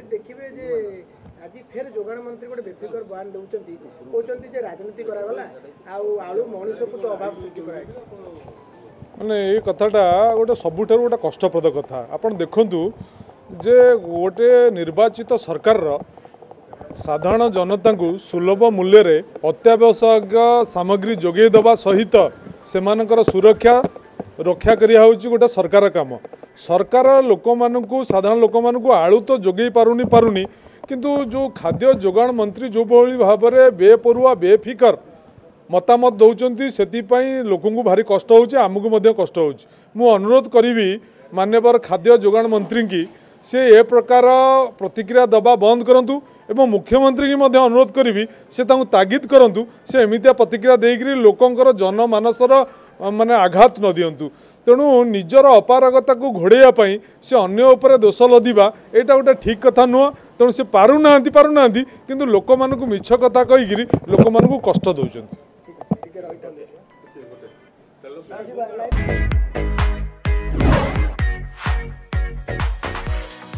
देखिए जे आज फेर जोगाण मंत्री गोटे बेफिकर बयान दौरान कहते राजनीति करागला आलू मनीष को तो अभाव सृष्टि माने ये कथाटा गोटे सबुठार गोटे कष्टप्रद कथा आपड़ देखु जे गोटे निर्वाचित सरकार साधारण जनता को सुलभ मूल्य रे अत्यावश्यक सामग्री जोगे देवा सहित सेमानकर सुरक्षा रक्षा करिया होची गोटे सरकार काम सरकार लोक मानू साधारण लोक मानू आलू तो जोगे पारुनी किंतु जो खाद्य जोगाण मंत्री जो भाव में बेपरुआ बेफिकर मतामत दौरान से लोक भारी कष्ट होमको कष्ट हो अनुरोध करी मान्यवर खाद्य जोगाण मंत्री की से ए प्रकार प्रतिक्रिया दबा बंद करूँ एवं मुख्यमंत्री की अनुरोध करी से तागिद करूँ से एमतिया प्रतिक्रिया देकर लोकंर जनमानसर माने आघात न दिंतु तेणु निजर अपारगता को घोड़ाई से अन्य उपर दोष लदिबा एटा गोटे ठीक कथा नुह तेणु से पारुना किंतु लोक मानू मिछ कथा कहीकि लोक मानू कष्ट दौरान।